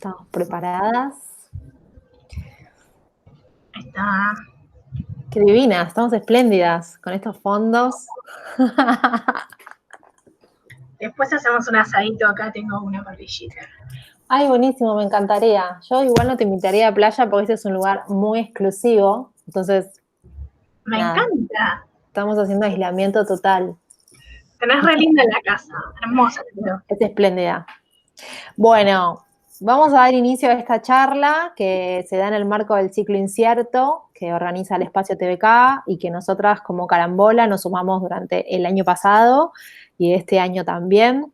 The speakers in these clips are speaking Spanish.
¿Estamos preparadas? Ahí está. Qué divinas, estamos espléndidas con estos fondos. Después hacemos un asadito, acá tengo una parrillita. Ay, buenísimo, me encantaría. Yo igual no te invitaría a playa porque este es un lugar muy exclusivo, entonces, Me nada, encanta. estamos haciendo aislamiento total. Tenés re linda la casa, hermosa. Es espléndida. Bueno, vamos a dar inicio a esta charla que se da en el marco del ciclo incierto que organiza el Espacio TVK y que nosotras como Carambola nos sumamos durante el año pasado y este año también.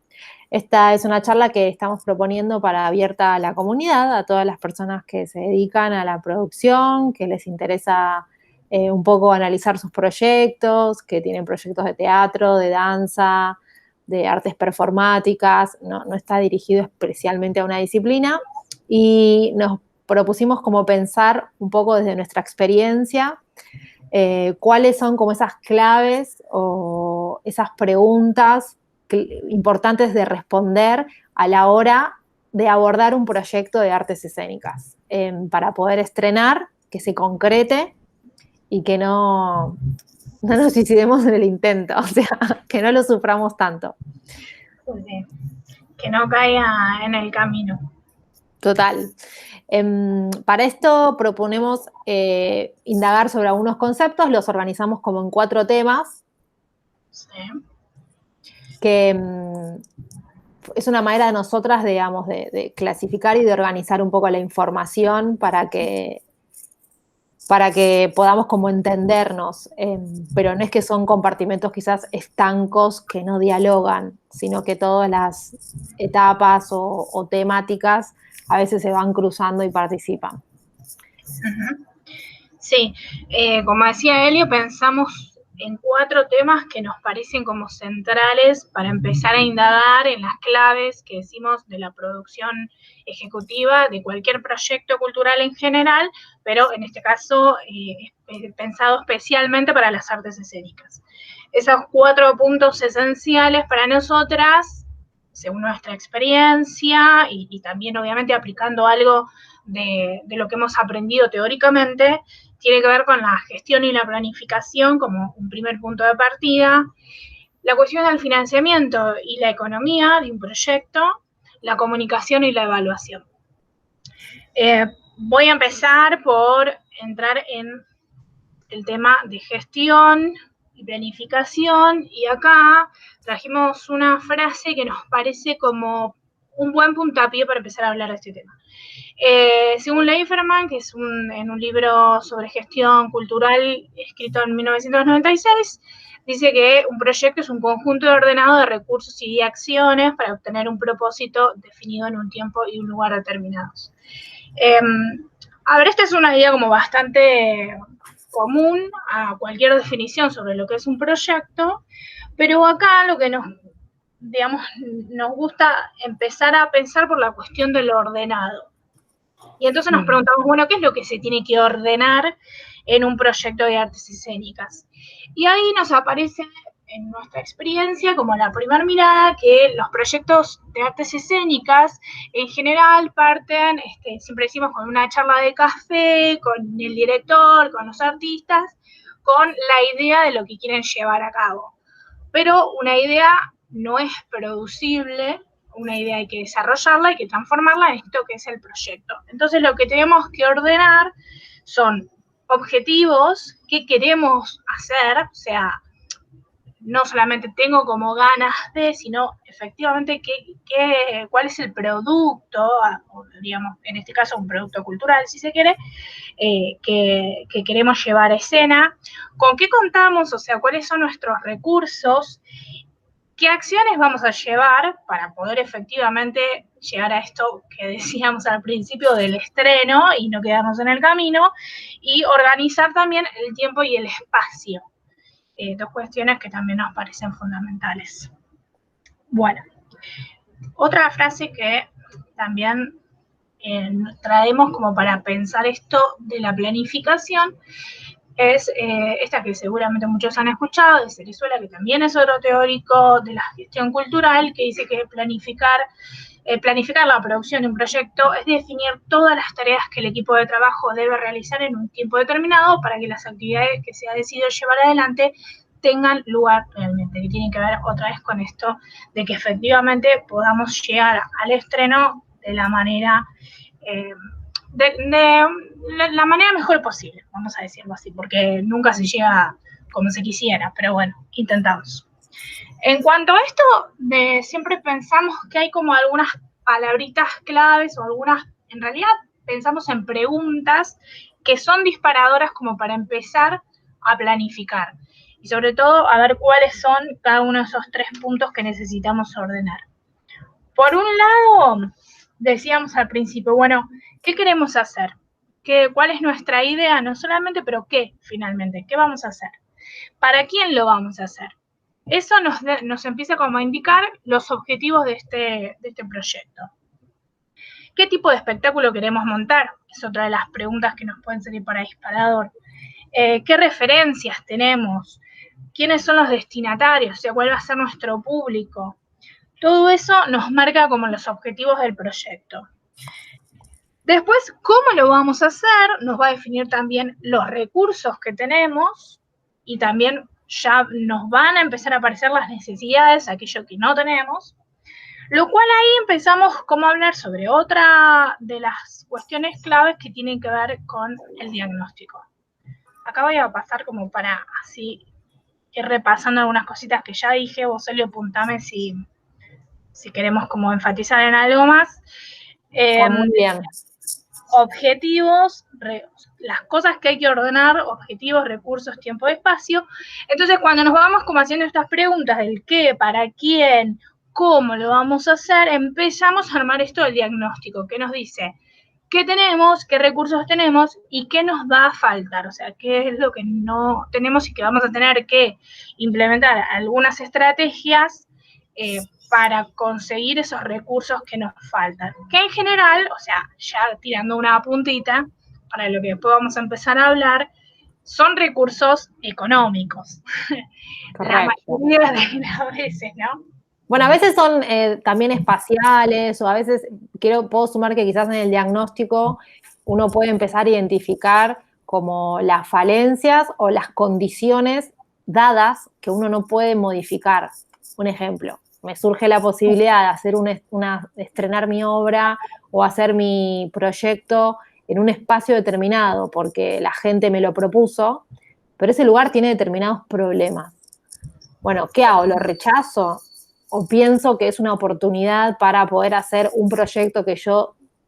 Esta es una charla que estamos proponiendo para abierta a la comunidad, a todas las personas que se dedican a la producción, que les interesa un poco analizar sus proyectos, que tienen proyectos de teatro, de danza, de artes performáticas, no está dirigido especialmente a una disciplina, y nos propusimos como pensar un poco desde nuestra experiencia cuáles son como esas claves o esas preguntas importantes de responder a la hora de abordar un proyecto de artes escénicas, para poder estrenar, que se concrete y que no nos suicidemos en el intento, o sea, que no lo suframos tanto. Que no caiga en el camino. Total. Para esto proponemos indagar sobre algunos conceptos, los organizamos como en 4 temas. Sí. Que es una manera de nosotras, digamos, de clasificar y de organizar un poco la información para que podamos como entendernos, pero no es que son compartimentos quizás estancos que no dialogan, sino que todas las etapas o temáticas a veces se van cruzando y participan. Uh-huh. Sí, como decía Elio, pensamos en 4 temas que nos parecen como centrales para empezar a indagar en las claves que decimos de la producción ejecutiva de cualquier proyecto cultural en general, pero en este caso pensado especialmente para las artes escénicas. Esos 4 puntos esenciales para nosotras, según nuestra experiencia y también obviamente aplicando algo de lo que hemos aprendido teóricamente, tiene que ver con la gestión y la planificación como un primer punto de partida, la cuestión del financiamiento y la economía de un proyecto, la comunicación y la evaluación. Voy a empezar por entrar en el tema de gestión y planificación, y acá trajimos una frase que nos parece como un buen puntapié para empezar a hablar de este tema. Según Leiferman, que es en un libro sobre gestión cultural escrito en 1996, dice que un proyecto es un conjunto ordenado de recursos y de acciones para obtener un propósito definido en un tiempo y un lugar determinados. A ver, esta es una idea como bastante común a cualquier definición sobre lo que es un proyecto, pero acá lo que nos gusta empezar a pensar por la cuestión de lo ordenado. Y entonces nos preguntamos, bueno, ¿qué es lo que se tiene que ordenar en un proyecto de artes escénicas? Y ahí nos aparece en nuestra experiencia como la primera mirada que los proyectos de artes escénicas en general parten, siempre decimos, con una charla de café, con el director, con los artistas, con la idea de lo que quieren llevar a cabo. Pero una idea no es producible, una idea hay que desarrollarla, hay que transformarla en esto que es el proyecto. Entonces lo que tenemos que ordenar son objetivos, qué queremos hacer, o sea, no solamente tengo como ganas de, sino efectivamente cuál es el producto, o digamos, en este caso un producto cultural, si se quiere, que queremos llevar a escena, con qué contamos, o sea, cuáles son nuestros recursos, qué acciones vamos a llevar para poder efectivamente llegar a esto que decíamos al principio del estreno y no quedarnos en el camino, y organizar también el tiempo y el espacio. 2 cuestiones que también nos parecen fundamentales. Bueno, otra frase que también traemos como para pensar esto de la planificación es esta que seguramente muchos han escuchado, de Cerezuela, que también es otro teórico de la gestión cultural, que dice que planificar Planificar la producción de un proyecto es definir todas las tareas que el equipo de trabajo debe realizar en un tiempo determinado para que las actividades que se ha decidido llevar adelante tengan lugar realmente, que tiene que ver otra vez con esto de que efectivamente podamos llegar al estreno de la manera la manera mejor posible, vamos a decirlo así, porque nunca se llega como se quisiera, pero bueno, intentamos. En cuanto a esto, siempre pensamos que hay como algunas palabritas claves o algunas, en realidad pensamos en preguntas que son disparadoras como para empezar a planificar. Y sobre todo a ver cuáles son cada uno de esos 3 puntos que necesitamos ordenar. Por un lado, decíamos al principio, bueno, ¿qué queremos hacer? ¿Cuál es nuestra idea? No solamente, pero ¿qué finalmente? ¿Qué vamos a hacer? ¿Para quién lo vamos a hacer? Eso nos empieza como a indicar los objetivos de este proyecto. ¿Qué tipo de espectáculo queremos montar? Es otra de las preguntas que nos pueden salir para disparador. ¿Qué referencias tenemos? ¿Quiénes son los destinatarios? O sea, ¿cuál va a ser nuestro público? Todo eso nos marca como los objetivos del proyecto. Después, ¿cómo lo vamos a hacer? Nos va a definir también los recursos que tenemos y también ya nos van a empezar a aparecer las necesidades, aquello que no tenemos, lo cual ahí empezamos como a hablar sobre otra de las cuestiones claves que tienen que ver con el diagnóstico. Acá voy a pasar como para así ir repasando algunas cositas que ya dije, vos Elio, apuntame si queremos como enfatizar en algo más. Muy bien. Objetivos, las cosas que hay que ordenar, objetivos, recursos, tiempo, espacio. Entonces, cuando nos vamos como haciendo estas preguntas del qué, para quién, cómo lo vamos a hacer, empezamos a armar esto del diagnóstico, que nos dice qué tenemos, qué recursos tenemos y qué nos va a faltar, o sea, qué es lo que no tenemos y que vamos a tener que implementar algunas estrategias para conseguir esos recursos que nos faltan. Que en general, o sea, ya tirando una puntita, para lo que después vamos a empezar a hablar, son recursos económicos. La mayoría de las veces, ¿no? Bueno, a veces son también espaciales o a veces puedo sumar que quizás en el diagnóstico uno puede empezar a identificar como las falencias o las condiciones dadas que uno no puede modificar. Un ejemplo, me surge la posibilidad de hacer estrenar mi obra o hacer mi proyecto en un espacio determinado porque la gente me lo propuso, pero ese lugar tiene determinados problemas. Bueno, ¿qué hago? ¿Lo rechazo? ¿O pienso que es una oportunidad para poder hacer un proyecto que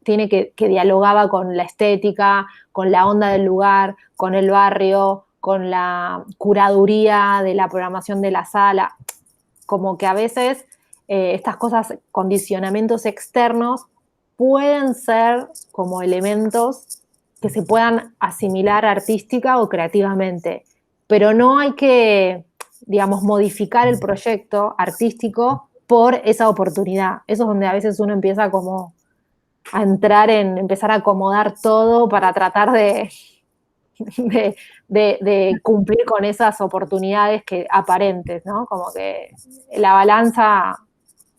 que dialogaba con la estética, con la onda del lugar, con el barrio, con la curaduría de la programación de la sala? Como que a veces estas cosas, condicionamientos externos, pueden ser como elementos que se puedan asimilar artística o creativamente, pero no hay que, digamos, modificar el proyecto artístico por esa oportunidad. Eso es donde a veces uno empieza como a entrar en empezar a acomodar todo para tratar de cumplir con esas oportunidades aparentes, ¿no? Como que la balanza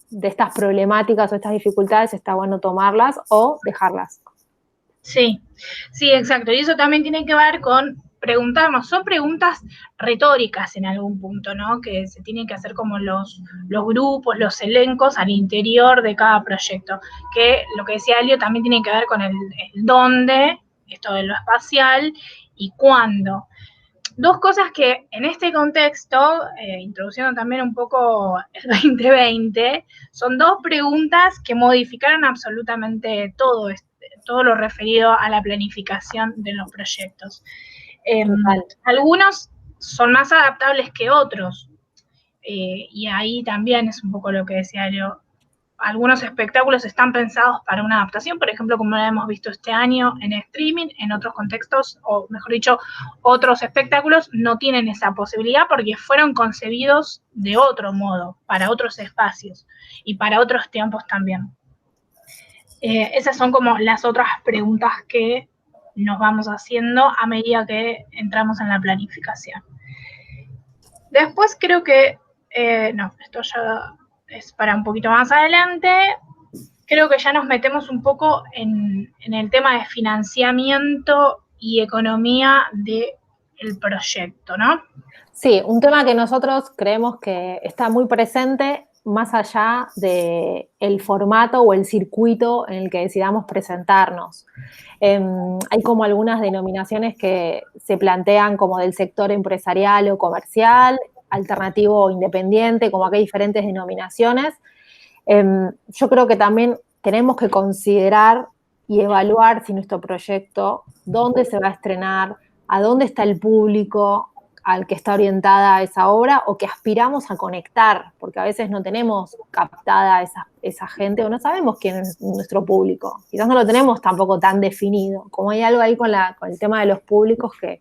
de estas problemáticas o estas dificultades está bueno tomarlas o dejarlas. Sí, sí, exacto. Y eso también tiene que ver con preguntarnos, son preguntas retóricas en algún punto, ¿no? Que se tienen que hacer como los grupos, los elencos al interior de cada proyecto. Que lo que decía Elio también tiene que ver con el dónde, esto de lo espacial, y cuándo. Dos cosas que en este contexto, introduciendo también un poco el 2020, son dos preguntas que modificaron absolutamente todo lo referido a la planificación de los proyectos. Algunos son más adaptables que otros, y ahí también es un poco lo que decía yo. Algunos espectáculos están pensados para una adaptación, por ejemplo, como lo hemos visto este año en streaming, en otros contextos, o mejor dicho, otros espectáculos no tienen esa posibilidad porque fueron concebidos de otro modo, para otros espacios y para otros tiempos también. Esas son como las otras preguntas que nos vamos haciendo a medida que entramos en la planificación. Después creo que, no, esto ya es para un poquito más adelante. creo que ya nos metemos un poco en el tema de financiamiento y economía del proyecto, ¿no? Sí, un tema que nosotros creemos que está muy presente más allá del formato o el circuito en el que decidamos presentarnos. Hay como algunas denominaciones que se plantean como del sector empresarial o comercial, alternativo o independiente, como que hay diferentes denominaciones. Yo creo que también tenemos que considerar y evaluar si nuestro proyecto, dónde se va a estrenar, a dónde está el público al que está orientada esa obra o que aspiramos a conectar, porque a veces no tenemos captada esa gente o no sabemos quién es nuestro público. Quizás no lo tenemos tampoco tan definido. Como hay algo ahí con el tema de los públicos que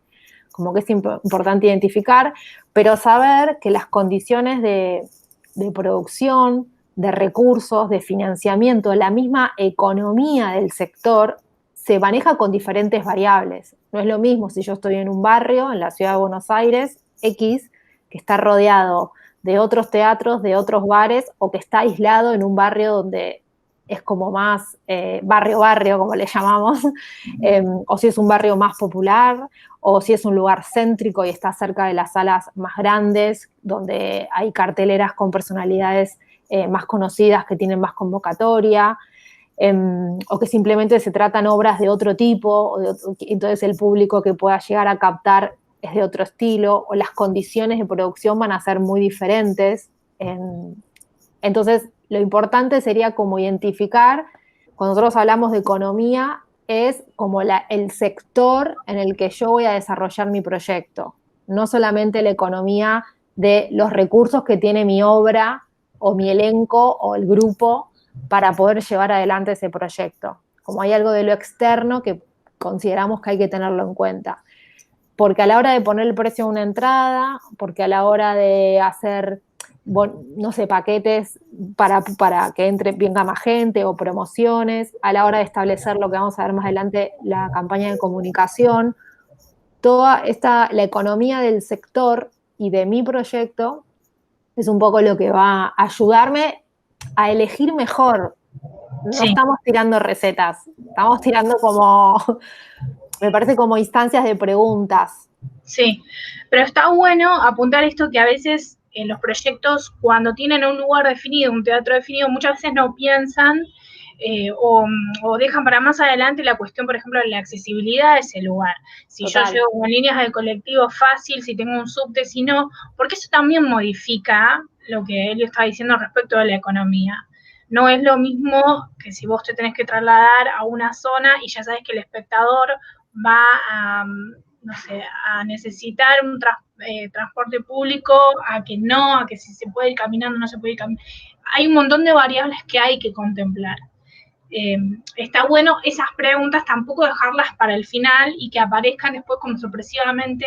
como que es importante identificar, pero saber que las condiciones de producción, de recursos, de financiamiento, la misma economía del sector se maneja con diferentes variables. No es lo mismo si yo estoy en un barrio, en la ciudad de Buenos Aires, X, que está rodeado de otros teatros, de otros bares, o que está aislado en un barrio donde es como más barrio, como le llamamos, o si es un barrio más popular, o si es un lugar céntrico y está cerca de las salas más grandes, donde hay carteleras con personalidades más conocidas que tienen más convocatoria, o que simplemente se tratan obras de otro tipo, entonces el público que pueda llegar a captar es de otro estilo, o las condiciones de producción van a ser muy diferentes. Entonces, lo importante sería como identificar, cuando nosotros hablamos de economía, es como el sector en el que yo voy a desarrollar mi proyecto, no solamente la economía de los recursos que tiene mi obra o mi elenco o el grupo para poder llevar adelante ese proyecto. Como hay algo de lo externo que consideramos que hay que tenerlo en cuenta. Porque a la hora de poner el precio de una entrada, porque a la hora de hacer, no sé, paquetes para que venga más gente o promociones, a la hora de establecer lo que vamos a ver más adelante, la campaña de comunicación, la economía del sector y de mi proyecto es un poco lo que va a ayudarme a elegir mejor. No Sí. estamos tirando recetas, estamos tirando me parece como instancias de preguntas. Sí, pero está bueno apuntar esto que a veces en los proyectos, cuando tienen un lugar definido, un teatro definido, muchas veces no piensan o dejan para más adelante la cuestión, por ejemplo, de la accesibilidad de ese lugar. Si Total. Yo llego con líneas de colectivo fácil, si tengo un subte, si no, porque eso también modifica lo que Elio está diciendo respecto de la economía. No es lo mismo que si vos te tenés que trasladar a una zona y ya sabes que el espectador va a, no sé, a necesitar un transporte público, a que si se puede ir caminando, no se puede ir caminando. Hay un montón de variables que hay que contemplar. Está bueno esas preguntas tampoco dejarlas para el final y que aparezcan después como sorpresivamente,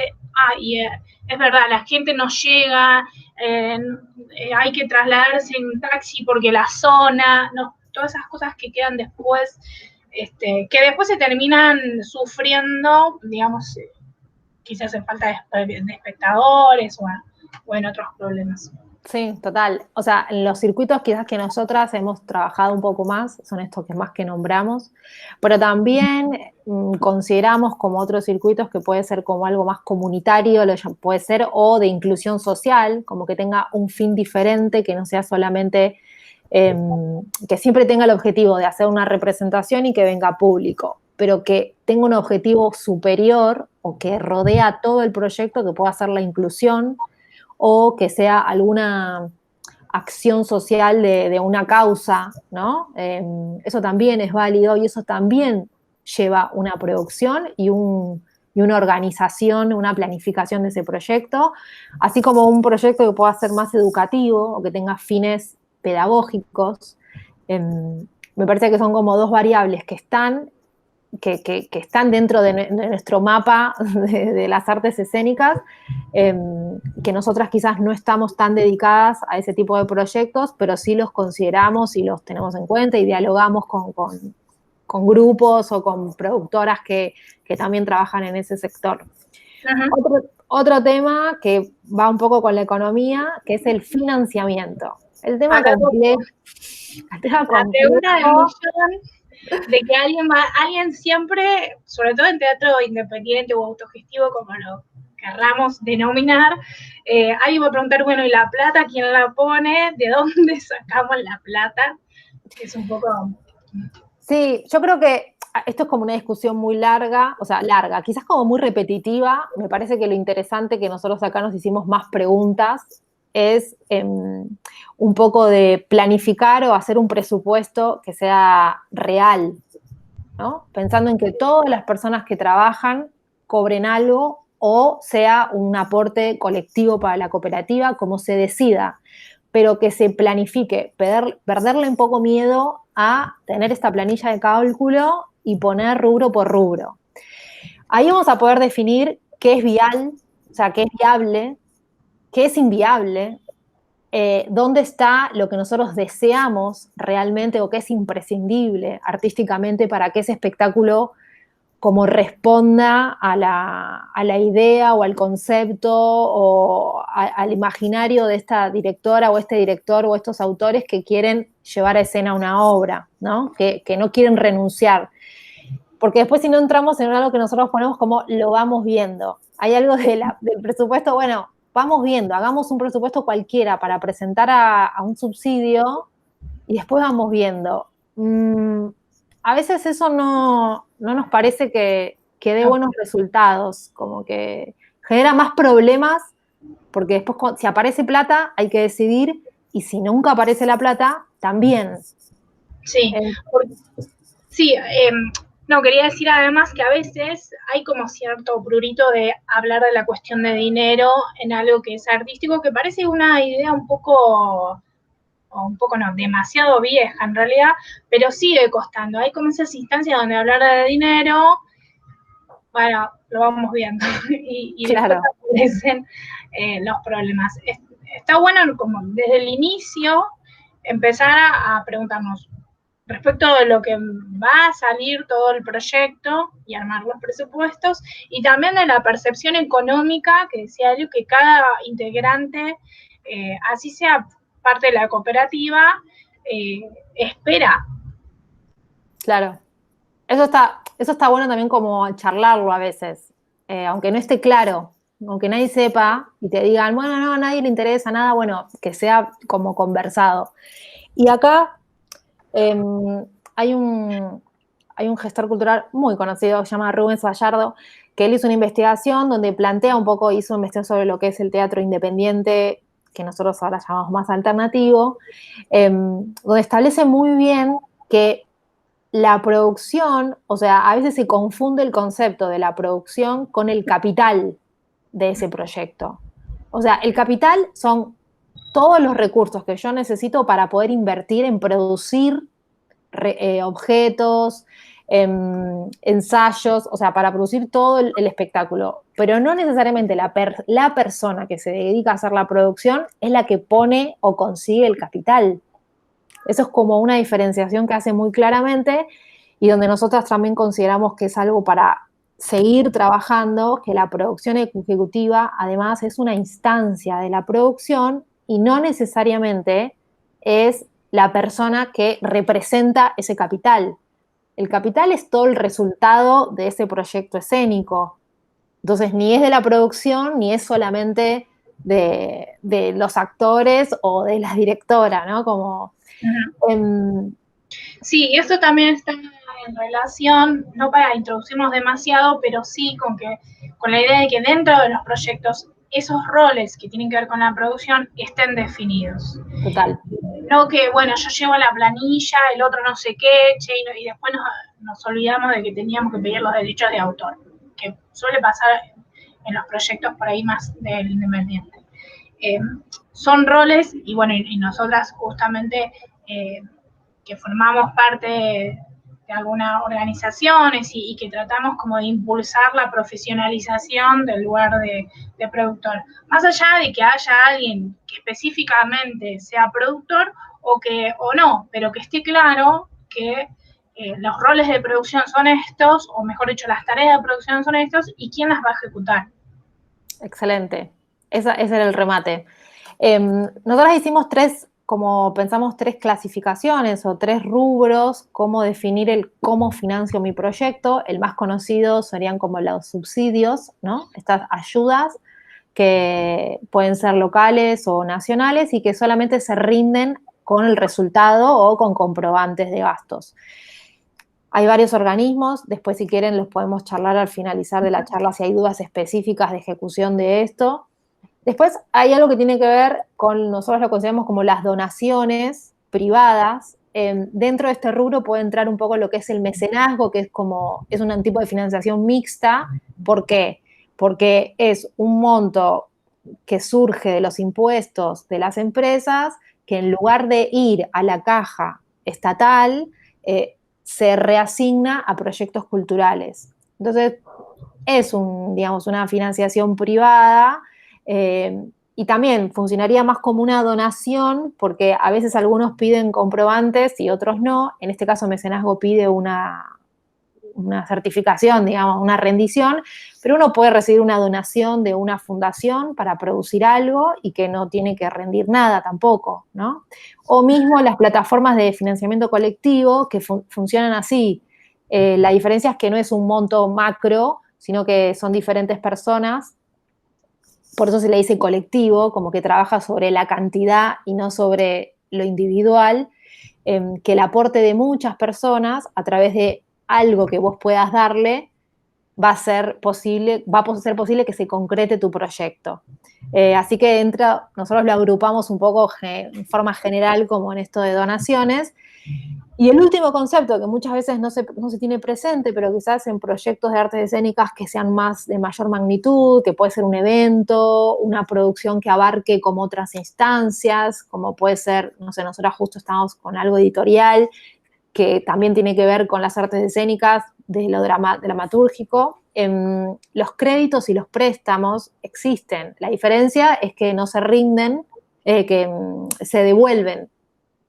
es verdad, la gente no llega, hay que trasladarse en taxi porque la zona, no, todas esas cosas que quedan después, que después se terminan sufriendo, digamos, quizás en falta de espectadores o en otros problemas. Sí, total. O sea, en los circuitos quizás que nosotras hemos trabajado un poco más, son estos que más que nombramos, pero también consideramos como otros circuitos que puede ser como algo más comunitario, puede ser, o de inclusión social, como que tenga un fin diferente, que no sea solamente, que siempre tenga el objetivo de hacer una representación y que venga público, pero que tenga un objetivo superior o que rodea todo el proyecto, que pueda ser la inclusión, o que sea alguna acción social de una causa, ¿no? Eso también es válido y eso también lleva una producción y una organización, una planificación de ese proyecto, así como un proyecto que pueda ser más educativo o que tenga fines pedagógicos. Me parece que son como dos variables que están dentro de nuestro mapa de las artes escénicas, que nosotras quizás no estamos tan dedicadas a ese tipo de proyectos, pero sí los consideramos y los tenemos en cuenta y dialogamos con grupos o con productoras que también trabajan en ese sector. Otro tema que va un poco con la economía, que es el financiamiento. El tema complejo. Estaba ante una del complejo. millón de que alguien siempre, sobre todo en teatro independiente o autogestivo, como lo querramos denominar, alguien va a preguntar, bueno, ¿y la plata quién la pone? ¿De dónde sacamos la plata? Es un poco... Sí, yo creo que esto es como una discusión muy larga, o sea, larga, quizás como muy repetitiva. Me parece que lo interesante que nosotros acá nos hicimos más preguntas es un poco de planificar o hacer un presupuesto que sea real, ¿no? Pensando en que todas las personas que trabajan cobren algo o sea un aporte colectivo para la cooperativa, como se decida, pero que se planifique, perderle un poco miedo a tener esta planilla de cálculo y poner rubro por rubro. Ahí vamos a poder definir qué es vial, o sea, qué es viable, qué es inviable, dónde está lo que nosotros deseamos realmente o qué es imprescindible artísticamente para que ese espectáculo como responda a la idea o al concepto o al imaginario de esta directora o este director o estos autores que quieren llevar a escena una obra, ¿no? Que no quieren renunciar. Porque después si no entramos en algo que nosotros ponemos como lo vamos viendo. Hay algo del presupuesto, bueno, vamos viendo, hagamos un presupuesto cualquiera para presentar a un subsidio y después vamos viendo. A veces eso no nos parece que dé buenos resultados, como que genera más problemas, porque después si aparece plata hay que decidir, y si nunca aparece la plata, también. Sí, sí, no, quería decir además que a veces hay como cierto prurito de hablar de la cuestión de dinero en algo que es artístico, que parece una idea no, demasiado vieja en realidad, pero sigue costando. Hay como esas instancias donde hablar de dinero, bueno, lo vamos viendo, y después Claro. aparecen los problemas. Está bueno como desde el inicio empezar a preguntarnos, respecto de lo que va a salir todo el proyecto y armar los presupuestos, y también de la percepción económica, que decía yo, que cada integrante, así sea parte de la cooperativa, espera. Claro. Eso está bueno también como charlarlo a veces, aunque no esté claro, aunque nadie sepa y te digan, bueno, no, a nadie le interesa nada, bueno, que sea como conversado. Y acá eh, hay, un, hay un gestor cultural muy conocido, se llama Rubens Vallardo, que él hizo una investigación donde plantea un poco, hizo una investigación sobre lo que es el teatro independiente, que nosotros ahora llamamos más alternativo, donde establece muy bien que la producción, o sea, a veces se confunde el concepto de la producción con el capital de ese proyecto. O sea, el capital son todos los recursos que yo necesito para poder invertir en producir objetos, ensayos, o sea, para producir todo el espectáculo. Pero no necesariamente la persona que se dedica a hacer la producción es la que pone o consigue el capital. Eso es como una diferenciación que hace muy claramente y donde nosotras también consideramos que es algo para seguir trabajando, que la producción ejecutiva además es una instancia de la producción y no necesariamente es la persona que representa ese capital. El capital es todo el resultado de ese proyecto escénico. Entonces, ni es de la producción, ni es solamente de los actores o de la directora, ¿no? Como, Sí, esto también está en relación, no para introducirnos demasiado, pero sí con la idea de que dentro de los proyectos esos roles que tienen que ver con la producción estén definidos. total. No que, bueno, yo llevo la planilla, el otro no sé qué, che, y después nos olvidamos de que teníamos que pedir los derechos de autor, que suele pasar en los proyectos por ahí más del independiente. Son roles, y bueno, y nosotras justamente que formamos parte de algunas organizaciones y que tratamos como de impulsar la profesionalización del lugar de productor. Más allá de que haya alguien que específicamente sea productor o no, pero que esté claro que los roles de producción son estos, o mejor dicho, las tareas de producción son estos, y quién las va a ejecutar. Excelente. Ese era el remate. Nosotras hicimos como pensamos 3 clasificaciones o 3 rubros, cómo definir el cómo financio mi proyecto. El más conocido serían como los subsidios, ¿no? Estas ayudas que pueden ser locales o nacionales y que solamente se rinden con el resultado o con comprobantes de gastos. Hay varios organismos, después si quieren los podemos charlar al finalizar de la charla si hay dudas específicas de ejecución de esto. Después hay algo que tiene que ver con, nosotros lo consideramos como las donaciones privadas. Dentro de este rubro puede entrar un poco lo que es el mecenazgo, que es un tipo de financiación mixta. ¿Por qué? Porque es un monto que surge de los impuestos de las empresas, que en lugar de ir a la caja estatal, se reasigna a proyectos culturales. Entonces, es una financiación privada, y también funcionaría más como una donación, porque a veces algunos piden comprobantes y otros no. En este caso, Mecenazgo pide una certificación, digamos, una rendición, pero uno puede recibir una donación de una fundación para producir algo y que no tiene que rendir nada tampoco, ¿no? O mismo las plataformas de financiamiento colectivo que funcionan así. La diferencia es que no es un monto macro, sino que son diferentes personas. Por eso se le dice colectivo, como que trabaja sobre la cantidad y no sobre lo individual, que el aporte de muchas personas a través de algo que vos puedas darle va a ser posible que se concrete tu proyecto. Así que nosotros lo agrupamos un poco en forma general como en esto de donaciones. Y el último concepto que muchas veces no se tiene presente, pero quizás en proyectos de artes escénicas que sean de mayor magnitud, que puede ser un evento, una producción que abarque como otras instancias, como puede ser, no sé, nosotros justo estamos con algo editorial, que también tiene que ver con las artes escénicas de lo dramatúrgico. Los créditos y los préstamos existen. La diferencia es que no se rinden, que se devuelven,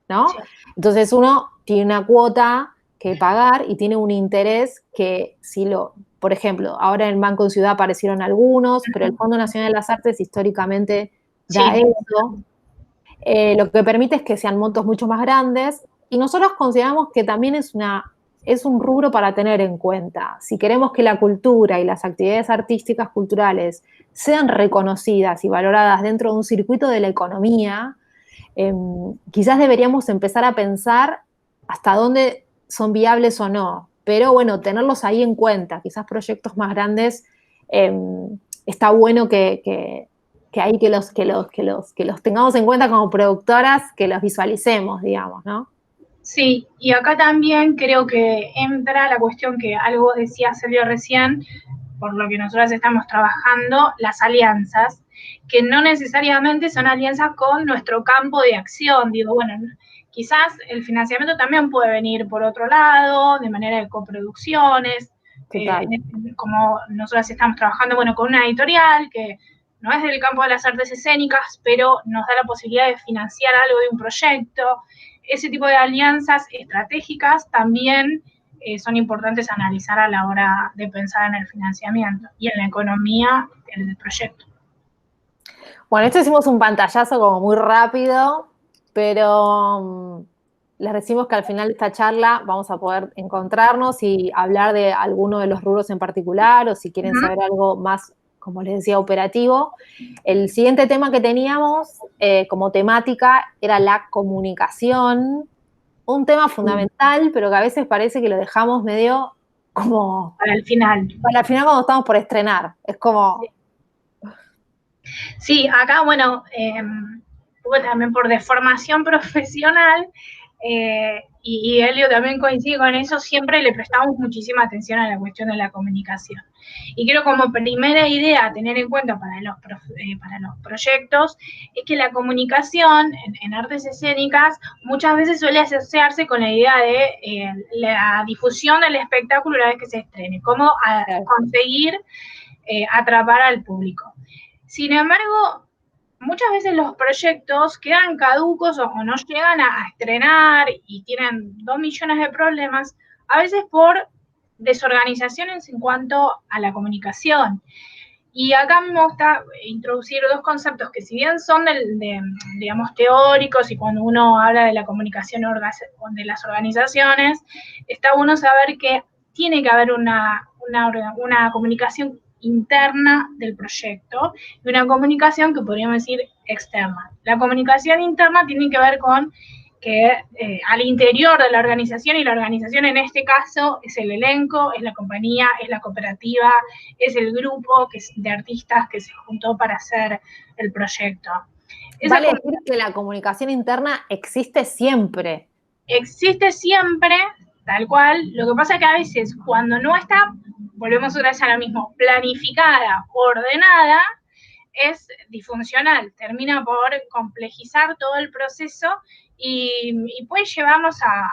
¿no? Sí. Entonces uno tiene una cuota que pagar y tiene un interés que por ejemplo, ahora en el Banco de Ciudad aparecieron algunos, pero el Fondo Nacional de las Artes históricamente da eso. Lo que permite es que sean montos mucho más grandes, y nosotros consideramos que también es un rubro para tener en cuenta. Si queremos que la cultura y las actividades artísticas culturales sean reconocidas y valoradas dentro de un circuito de la economía, quizás deberíamos empezar a pensar hasta dónde son viables o no, pero bueno, tenerlos ahí en cuenta. Quizás proyectos más grandes, está bueno que los tengamos en cuenta como productoras, que los visualicemos, digamos, ¿no? Sí, y acá también creo que entra la cuestión que algo decía Sergio recién, por lo que nosotras estamos trabajando, las alianzas, que no necesariamente son alianzas con nuestro campo de acción. Digo, bueno, quizás el financiamiento también puede venir por otro lado, de manera de coproducciones, como nosotras estamos trabajando, bueno, con una editorial que no es del campo de las artes escénicas, pero nos da la posibilidad de financiar algo de un proyecto. Ese tipo de alianzas estratégicas también son importantes analizar a la hora de pensar en el financiamiento y en la economía del proyecto. Bueno, esto hicimos un pantallazo como muy rápido, pero les decimos que al final de esta charla vamos a poder encontrarnos y hablar de alguno de los rubros en particular, o si quieren saber algo más, como les decía, operativo. El siguiente tema que teníamos como temática era la comunicación, un tema fundamental, pero que a veces parece que lo dejamos medio como... Para el final. Para el final cuando estamos por estrenar, es como... Sí, acá, bueno, también por deformación profesional, y Elio también coincide con eso, siempre le prestamos muchísima atención a la cuestión de la comunicación. Y creo como primera idea a tener en cuenta para los proyectos es que la comunicación en artes escénicas muchas veces suele asociarse con la idea de la difusión del espectáculo una vez que se estrene, cómo conseguir atrapar al público. Sin embargo, muchas veces los proyectos quedan caducos o no llegan a estrenar y tienen 2 millones de problemas, a veces por desorganizaciones en cuanto a la comunicación. Y acá me gusta introducir dos conceptos que si bien son digamos, teóricos y cuando uno habla de la comunicación de las organizaciones, está bueno saber que tiene que haber una comunicación interna del proyecto y una comunicación que podríamos decir externa. La comunicación interna tiene que ver con que al interior de la organización, y la organización en este caso es el elenco, es la compañía, es la cooperativa, es el grupo de artistas que se juntó para hacer el proyecto. Vale decir que la comunicación interna existe siempre. Existe siempre, tal cual. Lo que pasa es que a veces cuando no está, volvemos otra vez a lo mismo, planificada, ordenada, es disfuncional, termina por complejizar todo el proceso y puede llevarnos a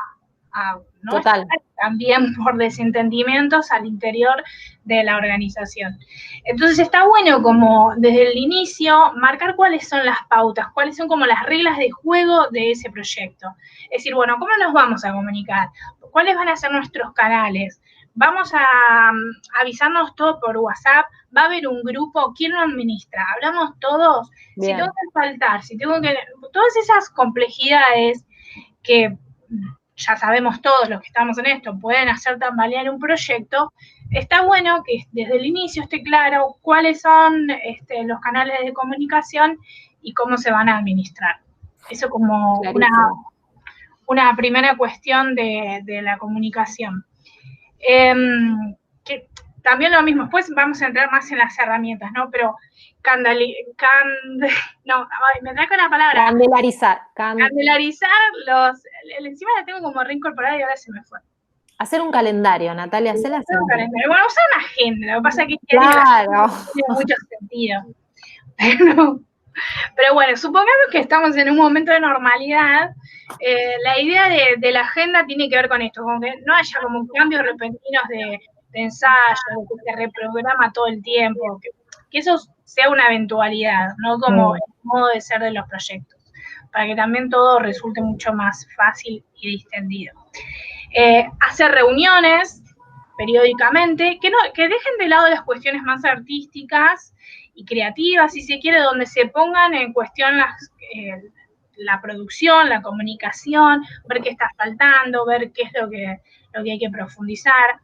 no Total. estar también por desentendimientos al interior de la organización. Entonces está bueno como desde el inicio marcar cuáles son las pautas, cuáles son como las reglas de juego de ese proyecto. Es decir, bueno, ¿cómo nos vamos a comunicar? ¿Cuáles van a ser nuestros canales? Vamos a avisarnos todo por WhatsApp, va a haber un grupo, ¿quién lo administra? Hablamos todos. Bien. Si tengo que faltar, si tengo que... Todas esas complejidades que ya sabemos todos los que estamos en esto, pueden hacer tambalear un proyecto, está bueno que desde el inicio esté claro cuáles son los canales de comunicación y cómo se van a administrar. Eso como una primera cuestión de la comunicación. Que también lo mismo, después vamos a entrar más en las herramientas, ¿no? Pero me trae con la palabra. Candelarizar. Candelarizar encima la tengo como reincorporada y ahora se me fue. Hacer un calendario, Natalia, hacer un calendario. Bueno, usar una agenda, lo que pasa es que claro. No tiene mucho sentido. Pero bueno, supongamos que estamos en un momento de normalidad. La idea de la agenda tiene que ver con esto, como que no haya como cambios repentinos de ensayo, que se reprograma todo el tiempo, que eso sea una eventualidad, no como el modo de ser de los proyectos, para que también todo resulte mucho más fácil y distendido. Hacer reuniones periódicamente, que dejen de lado las cuestiones más artísticas y creativas, si se quiere, donde se pongan en cuestión la producción, la comunicación, ver qué está faltando, ver qué es lo que hay que profundizar.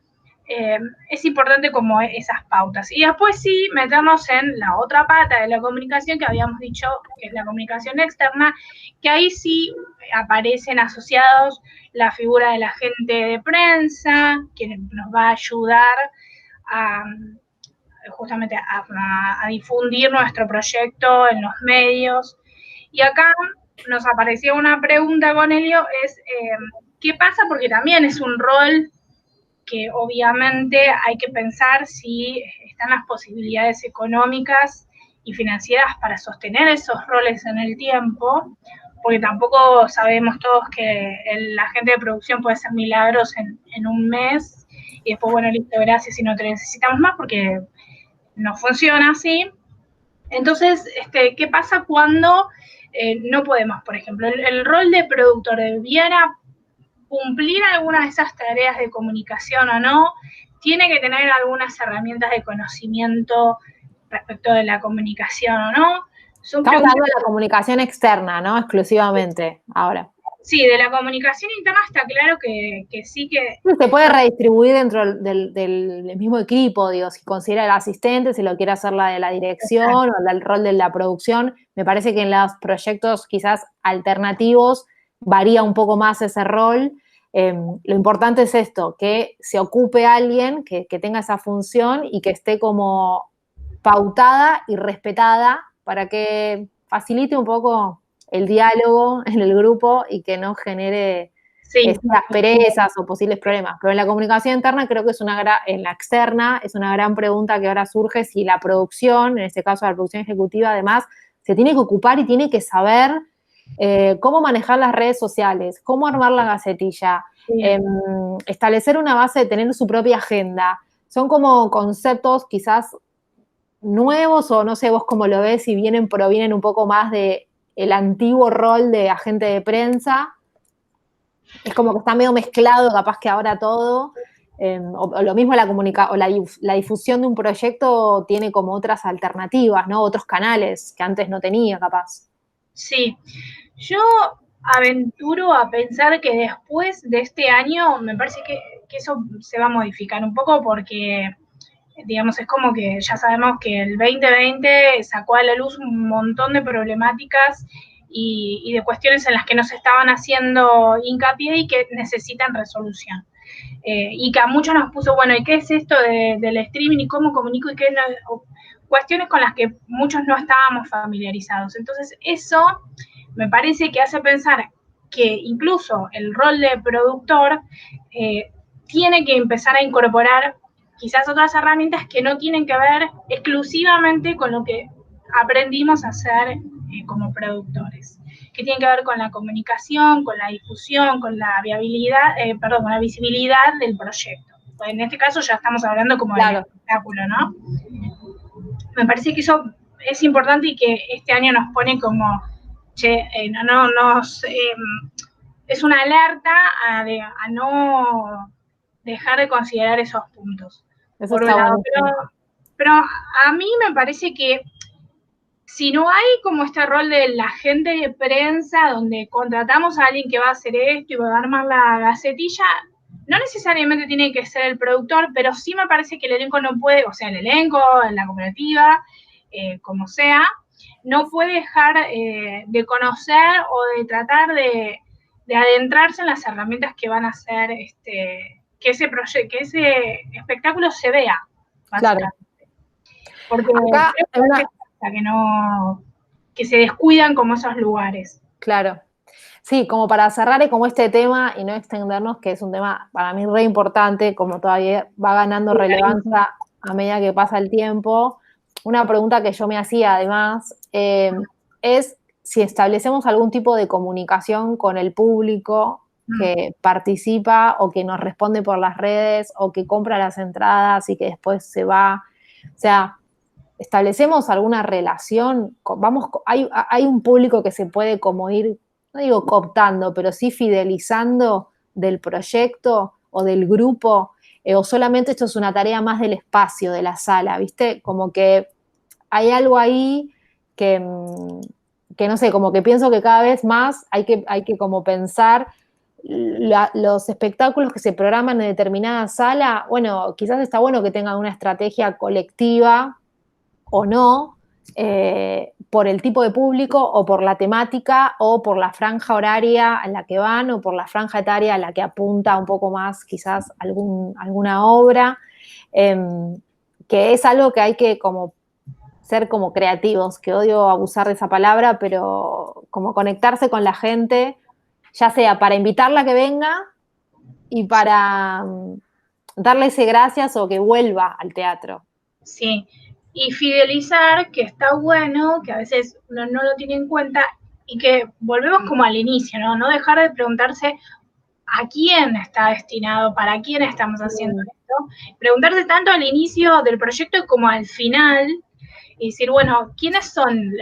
Es importante como esas pautas. Y después sí meternos en la otra pata de la comunicación que habíamos dicho, que es la comunicación externa, que ahí sí aparecen asociados la figura del agente de prensa, que nos va a ayudar justamente a difundir nuestro proyecto en los medios. Y acá nos aparecía una pregunta con Elio, es ¿qué pasa? Porque también es un rol que obviamente hay que pensar si están las posibilidades económicas y financieras para sostener esos roles en el tiempo, porque tampoco sabemos todos que el agente de producción puede hacer milagros en un mes y después, bueno, listo, gracias, y no te necesitamos más porque no funciona así. Entonces, ¿qué pasa cuando no podemos? Por ejemplo, el rol de productor debiera cumplir algunas de esas tareas de comunicación o no, tiene que tener algunas herramientas de conocimiento respecto de la comunicación o no. Estamos hablando de la comunicación externa, ¿no? Exclusivamente, ahora. Sí, de la comunicación interna está claro que sí que... Se puede redistribuir dentro del mismo equipo, digo, si considera el asistente, si lo quiere hacer la de la dirección o el rol de la producción. Me parece que en los proyectos quizás alternativos varía un poco más ese rol. Lo importante es esto, que se ocupe alguien que tenga esa función y que esté como pautada y respetada para que facilite un poco el diálogo en el grupo y que no genere asperezas o posibles problemas. Pero en la comunicación interna creo que en la externa es una gran pregunta que ahora surge si la producción, en este caso la producción ejecutiva, además, se tiene que ocupar y tiene que saber cómo manejar las redes sociales, cómo armar la gacetilla, establecer una base de tener su propia agenda. Son como conceptos quizás nuevos o no sé vos cómo lo ves, si provienen un poco más de el antiguo rol de agente de prensa. Es como que está medio mezclado, capaz que ahora todo. O lo mismo la difusión de un proyecto tiene como otras alternativas, ¿no? Otros canales que antes no tenía, capaz. Sí, yo aventuro a pensar que después de este año me parece que eso se va a modificar un poco porque, digamos, es como que ya sabemos que el 2020 sacó a la luz un montón de problemáticas y de cuestiones en las que nos estaban haciendo hincapié y que necesitan resolución. Y que a muchos nos puso, bueno, ¿y qué es esto del streaming y cómo comunico y qué no? Cuestiones con las que muchos no estábamos familiarizados. Entonces, eso me parece que hace pensar que incluso el rol de productor tiene que empezar a incorporar quizás otras herramientas que no tienen que ver exclusivamente con lo que aprendimos a hacer como productores, que tienen que ver con la comunicación, con la difusión, con la viabilidad, con la visibilidad del proyecto. En este caso ya estamos hablando como del espectáculo, ¿no? Me parece que eso es importante y que este año nos pone como, che, es una alerta a no dejar de considerar esos puntos. Eso por un lado, pero a mí me parece que si no hay como este rol de la gente de prensa, donde contratamos a alguien que va a hacer esto y va a armar la gacetilla, no necesariamente tiene que ser el productor, pero sí me parece que el elenco no puede, o sea, el elenco, la cooperativa, como sea, no puede dejar de conocer o de tratar de adentrarse en las herramientas que van a hacer que ese espectáculo se vea, básicamente. Claro. Porque acá que se descuidan como esos lugares. Claro. Sí, como para cerrar como este tema y no extendernos, que es un tema para mí re importante, como todavía va ganando relevancia a medida que pasa el tiempo, una pregunta que yo me hacía además es si establecemos algún tipo de comunicación con el público que participa o que nos responde por las redes o que compra las entradas y que después se va. O sea, ¿establecemos alguna relación? Hay un público que se puede como ir, no digo cooptando, pero sí fidelizando del proyecto o del grupo, o solamente esto es una tarea más del espacio, de la sala, ¿viste? Como que hay algo ahí que no sé, como que pienso que cada vez más hay que como pensar los espectáculos que se programan en determinada sala. Bueno, quizás está bueno que tengan una estrategia colectiva o no, por el tipo de público o por la temática o por la franja horaria en la que van o por la franja etaria a la que apunta un poco más quizás alguna obra, que es algo que hay que como ser como creativos, que odio abusar de esa palabra, pero como conectarse con la gente, ya sea para invitarla a que venga y para darle ese gracias o que vuelva al teatro. Sí, y fidelizar, que está bueno, que a veces uno no lo tiene en cuenta, y que volvemos como al inicio, ¿no? No dejar de preguntarse a quién está destinado, para quién estamos haciendo esto. Preguntarse tanto al inicio del proyecto como al final, y decir, bueno, ¿quiénes son?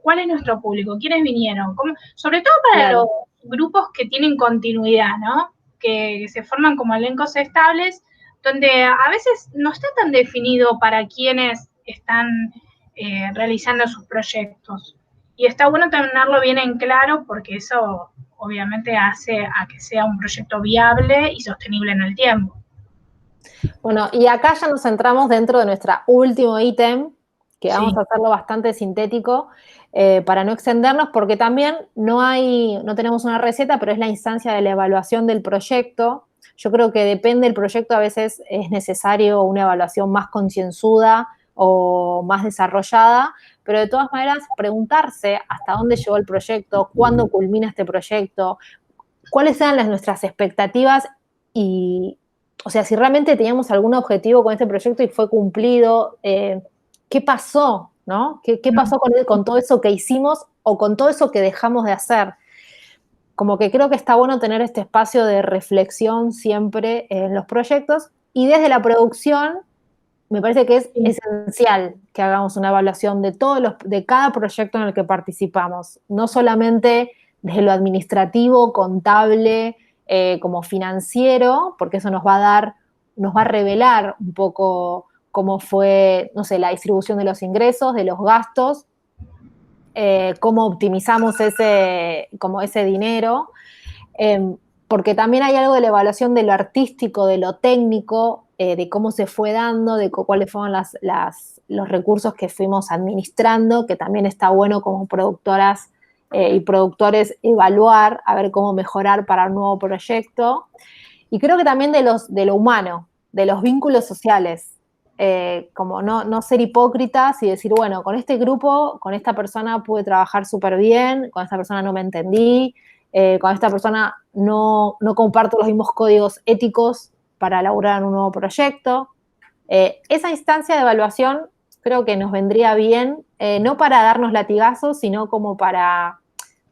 ¿Cuál es nuestro público? ¿Quiénes vinieron? Sobre todo para los grupos que tienen continuidad, ¿no? Que se forman como elencos estables, donde a veces no está tan definido para quiénes están realizando sus proyectos. Y está bueno tenerlo bien en claro porque eso obviamente hace a que sea un proyecto viable y sostenible en el tiempo. Bueno, y acá ya nos centramos dentro de nuestro último ítem, que vamos a hacerlo bastante sintético para no extendernos, porque también no tenemos una receta, pero es la instancia de la evaluación del proyecto. Yo creo que depende del proyecto, a veces es necesario una evaluación más concienzuda o más desarrollada, pero de todas maneras preguntarse hasta dónde llegó el proyecto, cuándo culmina este proyecto, cuáles eran nuestras expectativas y, o sea, si realmente teníamos algún objetivo con este proyecto y fue cumplido, ¿qué pasó? ¿No? ¿Qué pasó con todo eso que hicimos o con todo eso que dejamos de hacer? Como que creo que está bueno tener este espacio de reflexión siempre en los proyectos y desde la producción me parece que es esencial que hagamos una evaluación de cada proyecto en el que participamos, no solamente desde lo administrativo, contable, como financiero, porque eso nos va a dar nos va a revelar un poco cómo fue, no sé, la distribución de los ingresos, de los gastos, cómo optimizamos ese dinero, porque también hay algo de la evaluación de lo artístico, de lo técnico, de cómo se fue dando, de cuáles fueron los recursos que fuimos administrando, que también está bueno como productoras y productores evaluar, a ver cómo mejorar para un nuevo proyecto. Y creo que también de lo humano, de los vínculos sociales, como no ser hipócritas y decir, bueno, con este grupo, con esta persona pude trabajar súper bien, con esta persona no me entendí, con esta persona no comparto los mismos códigos éticos para elaborar un nuevo proyecto. Esa instancia de evaluación creo que nos vendría bien, no para darnos latigazos, sino como para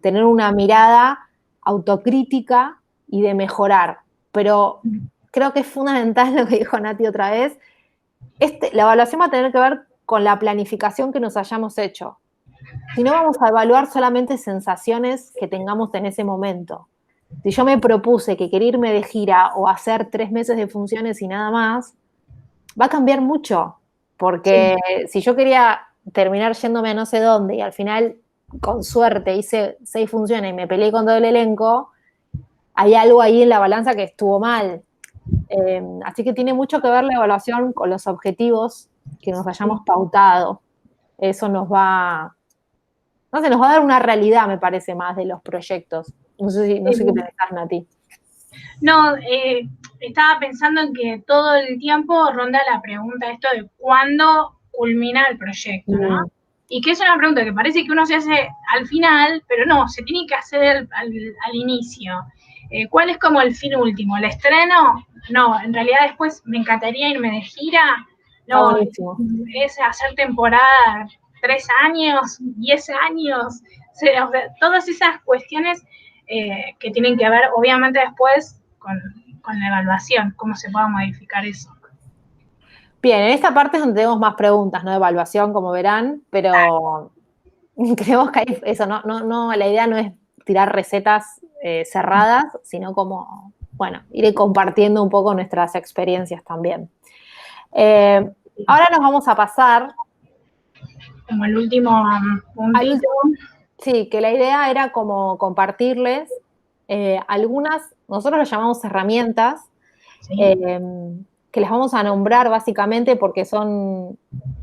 tener una mirada autocrítica y de mejorar. Pero creo que es fundamental lo que dijo Nati otra vez. La evaluación va a tener que ver con la planificación que nos hayamos hecho. Si no, vamos a evaluar solamente sensaciones que tengamos en ese momento. Si yo me propuse que quería irme de gira o hacer 3 meses de funciones y nada más, va a cambiar mucho. Porque si yo quería terminar yéndome a no sé dónde y al final, con suerte, hice 6 funciones y me peleé con todo el elenco, hay algo ahí en la balanza que estuvo mal. Así que tiene mucho que ver la evaluación con los objetivos que nos hayamos pautado. Eso nos va a dar una realidad, me parece, más de los proyectos. No sé qué pensás, Nati. No, estaba pensando en que todo el tiempo ronda la pregunta esto de cuándo culmina el proyecto, ¿no? Y que es una pregunta que parece que uno se hace al final, pero no, se tiene que hacer al inicio. ¿Cuál es como el fin último? ¿El estreno? No, en realidad después me encantaría irme de gira. No, es hacer temporada 3 años, 10 años, o sea, todas esas cuestiones que tienen que ver, obviamente, después con la evaluación, cómo se pueda modificar eso. Bien, en esta parte es donde tenemos más preguntas, ¿no? De evaluación, como verán, pero creemos que hay eso, la idea no es tirar recetas cerradas, sino como, bueno, ir compartiendo un poco nuestras experiencias también. Ahora nos vamos a pasar como el último puntito. Sí, que la idea era como compartirles algunas, nosotros las llamamos herramientas, que las vamos a nombrar básicamente porque son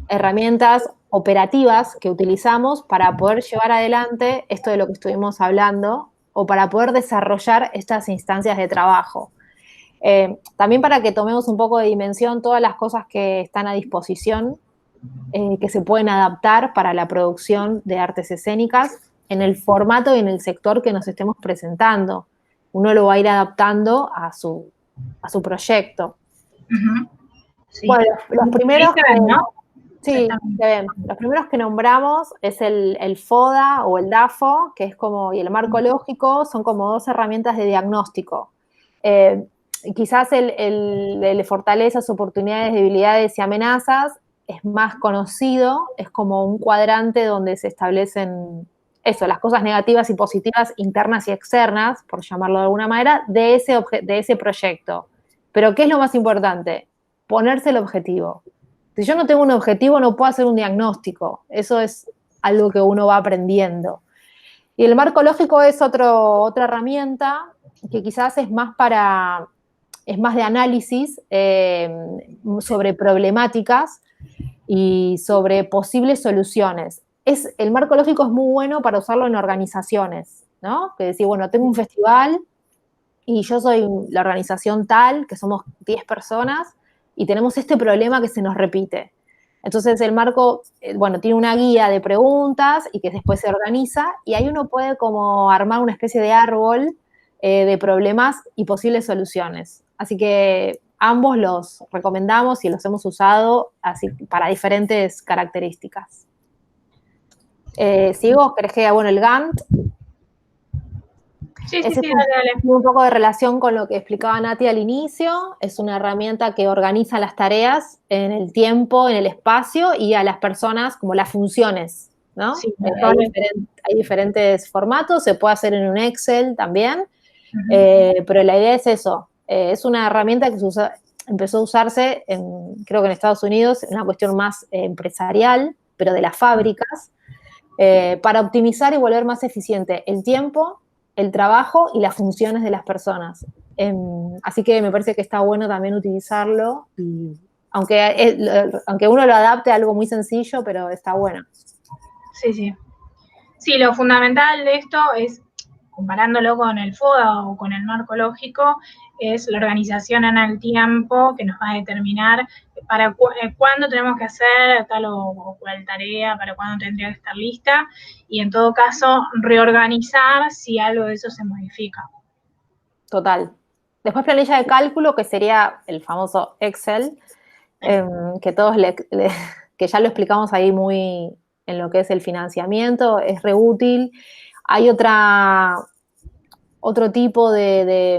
herramientas operativas que utilizamos para poder llevar adelante esto de lo que estuvimos hablando o para poder desarrollar estas instancias de trabajo. También para que tomemos un poco de dimensión todas las cosas que están a disposición, que se pueden adaptar para la producción de artes escénicas en el formato y en el sector que nos estemos presentando. Uno lo va a ir adaptando a su proyecto. Sí. Bueno, los primeros los primeros que nombramos es el FODA o el DAFO, que es como, y el marco lógico, son como 2 herramientas de diagnóstico. Quizás el de fortalezas, oportunidades, debilidades y amenazas es más conocido, es como un cuadrante donde se establecen las cosas negativas y positivas, internas y externas, por llamarlo de alguna manera, de ese proyecto. Pero ¿qué es lo más importante? Ponerse el objetivo. Si yo no tengo un objetivo, no puedo hacer un diagnóstico. Eso es algo que uno va aprendiendo. Y el marco lógico es otra herramienta que quizás es más de análisis sobre problemáticas y sobre posibles soluciones. El marco lógico es muy bueno para usarlo en organizaciones, ¿no? Que decir, bueno, tengo un festival y yo soy la organización tal, que somos 10 personas, y tenemos este problema que se nos repite. Entonces el marco, tiene una guía de preguntas y que después se organiza, y ahí uno puede como armar una especie de árbol de problemas y posibles soluciones. Así que ambos los recomendamos y los hemos usado así para diferentes características. ¿Sigo? ¿Crees que el Gantt? Sí, dale. Un poco de relación con lo que explicaba Nati al inicio. Es una herramienta que organiza las tareas en el tiempo, en el espacio y a las personas como las funciones, ¿no? Sí, hay diferentes formatos, se puede hacer en un Excel también, pero la idea es eso. Es una herramienta que se usa, empezó a usarse, creo que en Estados Unidos, una cuestión más empresarial, pero de las fábricas, para optimizar y volver más eficiente el tiempo, el trabajo y las funciones de las personas. Así que me parece que está bueno también utilizarlo, aunque uno lo adapte a algo muy sencillo, pero está bueno. Sí, sí. Sí, lo fundamental de esto es, comparándolo con el FODA o con el marco lógico, es la organización en el tiempo que nos va a determinar para cuándo tenemos que hacer tal o cual tarea, para cuándo tendría que estar lista, y en todo caso reorganizar si algo de eso se modifica. Total. Después planilla de cálculo, que sería el famoso Excel, que todos que ya lo explicamos ahí muy en lo que es el financiamiento, es re útil. Hay otro tipo de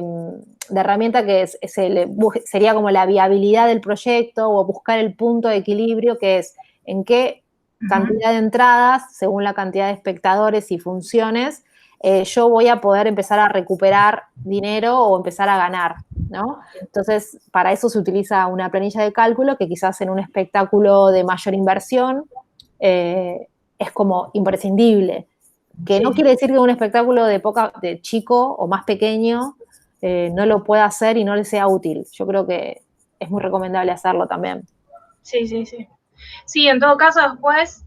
herramienta que sería como la viabilidad del proyecto o buscar el punto de equilibrio, que es en qué cantidad de entradas, según la cantidad de espectadores y funciones, yo voy a poder empezar a recuperar dinero o empezar a ganar, ¿no? Entonces, para eso se utiliza una planilla de cálculo que quizás en un espectáculo de mayor inversión es como imprescindible. Que no quiere decir que un espectáculo de chico o más pequeño no lo pueda hacer y no le sea útil. Yo creo que es muy recomendable hacerlo también. Sí, sí, sí. Sí, en todo caso después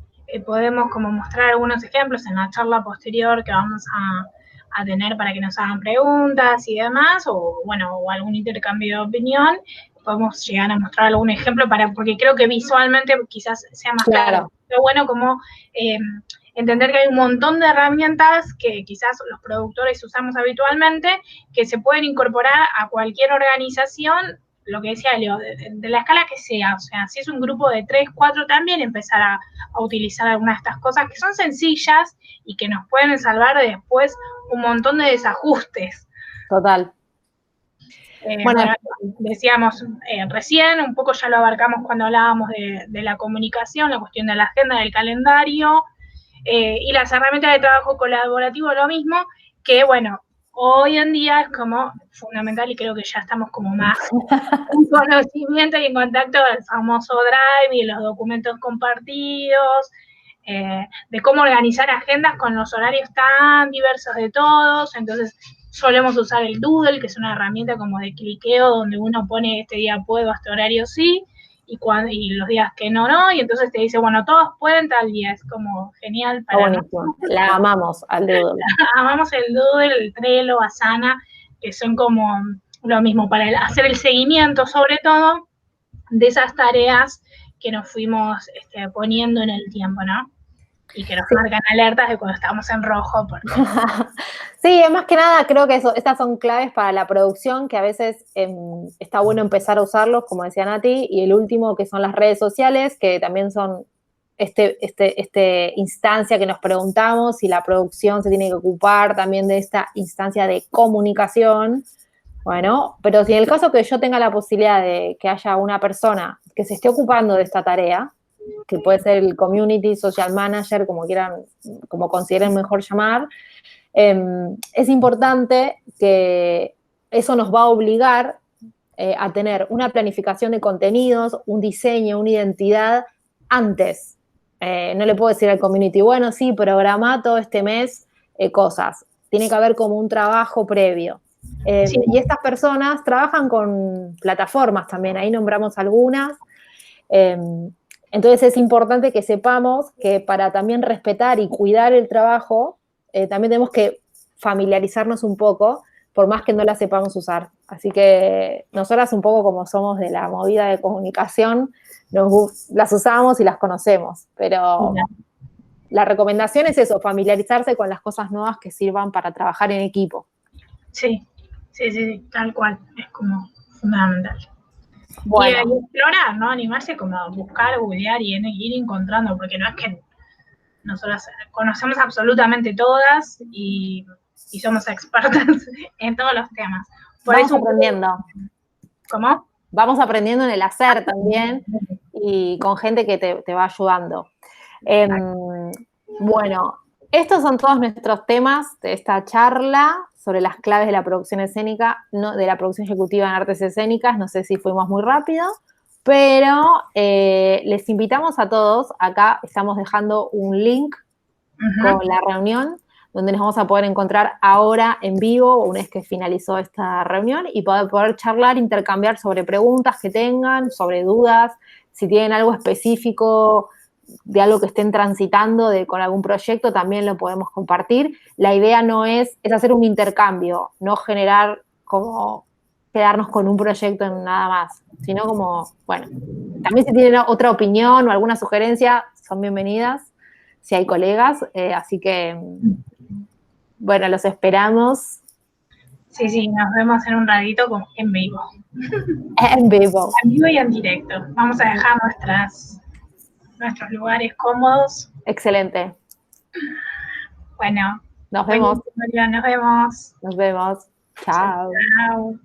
podemos como mostrar algunos ejemplos en la charla posterior que vamos a tener para que nos hagan preguntas y demás, o bueno, o algún intercambio de opinión. Podemos llegar a mostrar algún ejemplo porque creo que visualmente quizás sea más claro. Pero bueno, como entender que hay un montón de herramientas que quizás los productores usamos habitualmente, que se pueden incorporar a cualquier organización, lo que decía Leo, de la escala que sea, o sea, si es un grupo de 3, 4 también, empezar a utilizar algunas de estas cosas que son sencillas y que nos pueden salvar después un montón de desajustes. Total. Bueno, decíamos recién, un poco ya lo abarcamos cuando hablábamos de la comunicación, la cuestión de la agenda, del calendario, y las herramientas de trabajo colaborativo, lo mismo, que bueno, hoy en día es como fundamental y creo que ya estamos como más en conocimiento y en contacto del famoso Drive y los documentos compartidos, de cómo organizar agendas con los horarios tan diversos de todos. Entonces solemos usar el Doodle, que es una herramienta como de cliqueo donde uno pone este día puedo, este horario sí, y los días que no, y entonces te dice, bueno, todos pueden tal día, es como genial para nosotros. La amamos al Doodle. Amamos el Doodle, el Trello, Asana, que son como lo mismo para hacer el seguimiento, sobre todo, de esas tareas que nos fuimos poniendo en el tiempo, ¿no? Y que nos marcan alertas de cuando estamos en rojo. Porque... Sí, más que nada creo que estas son claves para la producción, que a veces está bueno empezar a usarlos, como decía Nati, y el último que son las redes sociales, que también son instancia que nos preguntamos si la producción se tiene que ocupar también de esta instancia de comunicación. Bueno, pero si en el caso que yo tenga la posibilidad de que haya una persona que se esté ocupando de esta tarea, que puede ser el community, social manager, como quieran, como consideren mejor llamar, es importante que eso nos va a obligar a tener una planificación de contenidos, un diseño, una identidad antes. No le puedo decir al community, bueno, sí, programa todo este mes cosas. Tiene que haber como un trabajo previo. Sí. Y estas personas trabajan con plataformas también, ahí nombramos algunas. Entonces es importante que sepamos que para también respetar y cuidar el trabajo, también tenemos que familiarizarnos un poco, por más que no la sepamos usar. Así que nosotras un poco como somos de la movida de comunicación, las usamos y las conocemos, pero la recomendación es eso, familiarizarse con las cosas nuevas que sirvan para trabajar en equipo. Sí, sí, sí, tal cual, es como fundamental. Bueno. Y explorar, ¿no? Animarse como a buscar, googlear y ir encontrando, porque no es que nosotras conocemos absolutamente todas y somos expertas en todos los temas. Vamos aprendiendo. ¿Cómo? Vamos aprendiendo en el hacer también y con gente que te va ayudando. Bueno, estos son todos nuestros temas de esta charla sobre las claves de la producción escénica, no, de la producción ejecutiva en artes escénicas. No sé si fuimos muy rápido, pero les invitamos a todos. Acá estamos dejando un link con la reunión, donde nos vamos a poder encontrar ahora en vivo, una vez que finalizó esta reunión, y poder charlar, intercambiar sobre preguntas que tengan, sobre dudas, si tienen algo específico de algo que estén transitando con algún proyecto, también lo podemos compartir. La idea no es hacer un intercambio, no generar como quedarnos con un proyecto en nada más, sino como, bueno, también si tienen otra opinión o alguna sugerencia, son bienvenidas, si hay colegas, así que, bueno, los esperamos. Sí, nos vemos en un ratito en vivo. En vivo. En vivo y en directo. Vamos a dejar nuestros lugares cómodos. Excelente. Bueno. Nos vemos. Nos vemos. Nos vemos. Chao. Chao.